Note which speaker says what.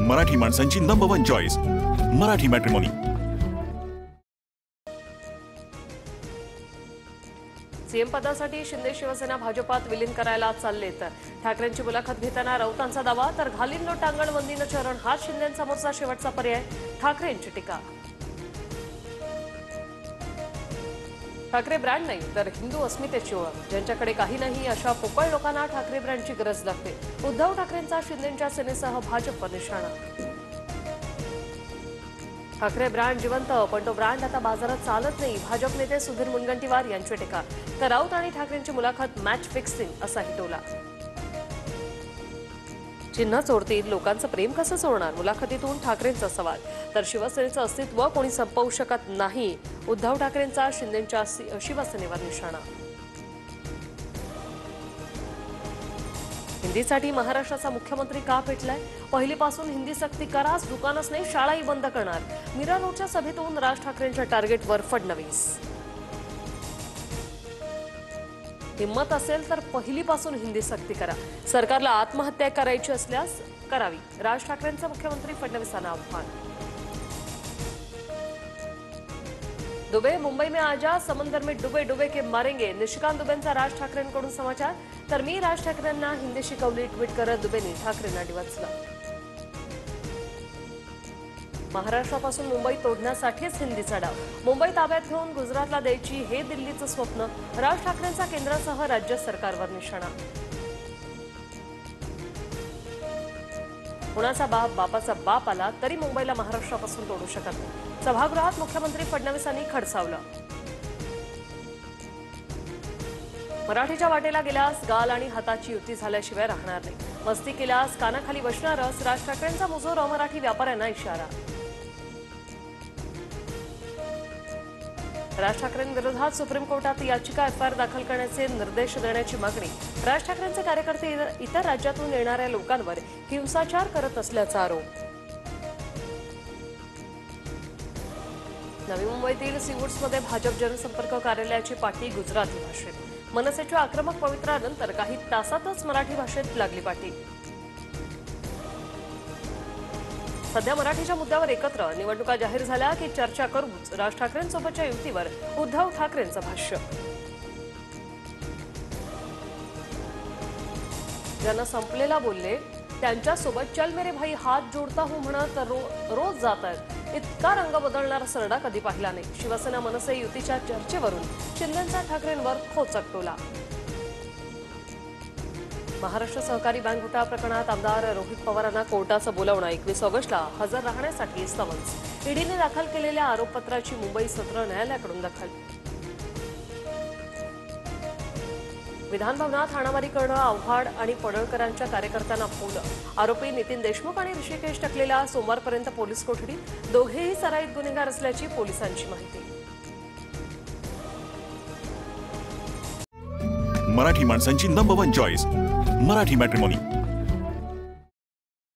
Speaker 1: मराठी माणसांची number 1 choice Marathi matrimony.
Speaker 2: CM पदासाठी शिंदे शिवसेना भाजपात विलीन करायला चाललेत। ठाकरेंची मुलाखत घेताना राऊतांचा दावा, तर घालीन नो टांगणबंदीनं चरण हा शिंदेंसमोरचा शेवटचा पर्याय। ठाकरेंची टीका। ठाकरे ब्रँड नाही तर हिंदू अस्मितेची ओळख, ज्यांच्याकडे काही नाही अशा पोकळ लोकांना ठाकरे ब्रँडची गरज लागते। उद्धव ठाकरेंचा शिंदेंच्या सेनेसह भाजपवर निशाणा। ठाकरे ब्रँड जिवंत, पण तो ब्रँड आता बाजारात चालत नाही। भाजप नेते सुधीर मुनगंटीवार यांची टीका। तर राऊत आणि ठाकरेंची मुलाखत मॅच फिक्सिंग असाही टोला। चिन्ह चोरतील, लोकांचं प्रेम कसं चोरणार, मुलाखतीतून ठाकरेंचा सवाल। तर शिवसेनेचं अस्तित्व कोणी संपवू शकत नाही, उद्धव ठाकरेंचा शिंदेंच्या शिवसेनेवर निशाणा। हिंदीसाठी महाराष्ट्राचा मुख्यमंत्री का पेटलाय? पहिलीपासून हिंदी सक्ती कराच, दुकानच नाही शाळाही बंद करणार। मीरा रोडच्या सभेतून राज ठाकरेंच्या टार्गेटवर फडणवीस। हिम्मत असेल तर पहिलीपासून हिंदी सक्ती करा, सरकारला आत्महत्या करायची असल्यास करावी, राज ठाकरेंचं मुख्यमंत्री फडणवीसांना आव्हान। दुबे मुंबई में आजा, समंदर में डुबे डुबे के मारेंगे, निशिकांत दुबेंचा राज ठाकरेंकडून समाचार। तर मी राज ठाकरेंना हिंदी शिकवली, ट्विट करत दुबेंनी ठाकरेंना डिवचलं। महाराष्ट्रापासून मुंबई तोडण्यासाठीच हिंदीचा डाव, मुंबई ताब्यात घेऊन गुजरातला द्यायची हे दिल्लीचं स्वप्न, राज ठाकरेंचा केंद्रासह राज्य सरकारवर निशाणा। कुणाचा बाप बापाचा बाप आला तरी मुंबईला महाराष्ट्रापासून तोडू शकत नाही, सभागृहात मुख्यमंत्री फडणवीसांनी खडसावलं। मराठीच्या वाटेला गेल्यास गाल आणि हाताची युती झाल्याशिवाय राहणार नाही, मस्ती केल्यास कानाखाली बसणारच, राज ठाकरेंचा मुजोर अमराठी व्यापाऱ्यांना इशारा। राज ठाकरेंविरोधात सुप्रीम कोर्टात याचिका एफआयआर दाखल करण्याचे निर्देश देण्याची मागणी। राज ठाकरेंचे कार्यकर्ते इतर राज्यातून येणाऱ्या लोकांवर हिंसाचार करत असल्याचा आरोप। नवी मुंबईतील सीवूड्समध्ये भाजप जनसंपर्क कार्यालयाची पाटी गुजराती भाषेत, मनसेच्या आक्रमक पवित्रानंतर काही तासातच मराठी भाषेत लागली पाटी। सध्या मराठीच्या मुद्द्यावर एकत्र निवडणुका जाहीर झाल्या की चर्चा करूच, राज ठाकरेंसोबतच्या युतीवर उद्धव ठाकरेंचं भाष्य। ज्यांना संपलेला बोलले त्यांच्यासोबत चल मेरे भाई हात जोडता हूं म्हणत रोज जात आहेत, इतका रंग बदलणारा सरडा कधी पाहिला नाही। शिवसेना मनसे युतीच्या चर्चेवरून शिंदेंचा ठाकरेंवर खोचक टोला। महाराष्ट्र सहकारी बँक घोटाळा प्रकरणात आमदार रोहित पवारांना कोर्टाचं बोलावणं, 21 ऑगस्टला हजर राहण्यासाठी समन्स। ईडीने दाखल केलेल्या आरोपपत्राची मुंबई सत्र न्यायालयाकडून दखल। विधान भवनात हाणामारी करणं आव्हाड आणि पडळकरांच्या कार्यकर्त्यांना फोन, आरोपी नितीन देशमुख आणि ऋषिकेश टकलेला सोमवारपर्यंत पोलीस कोठडीत, दोघेही सराईत गुन्हेगार असल्याची पोलिसांची माहिती।
Speaker 1: मराठी माणसांची नंबर 1 चॉईस मराठी मॅट्रिमोनी।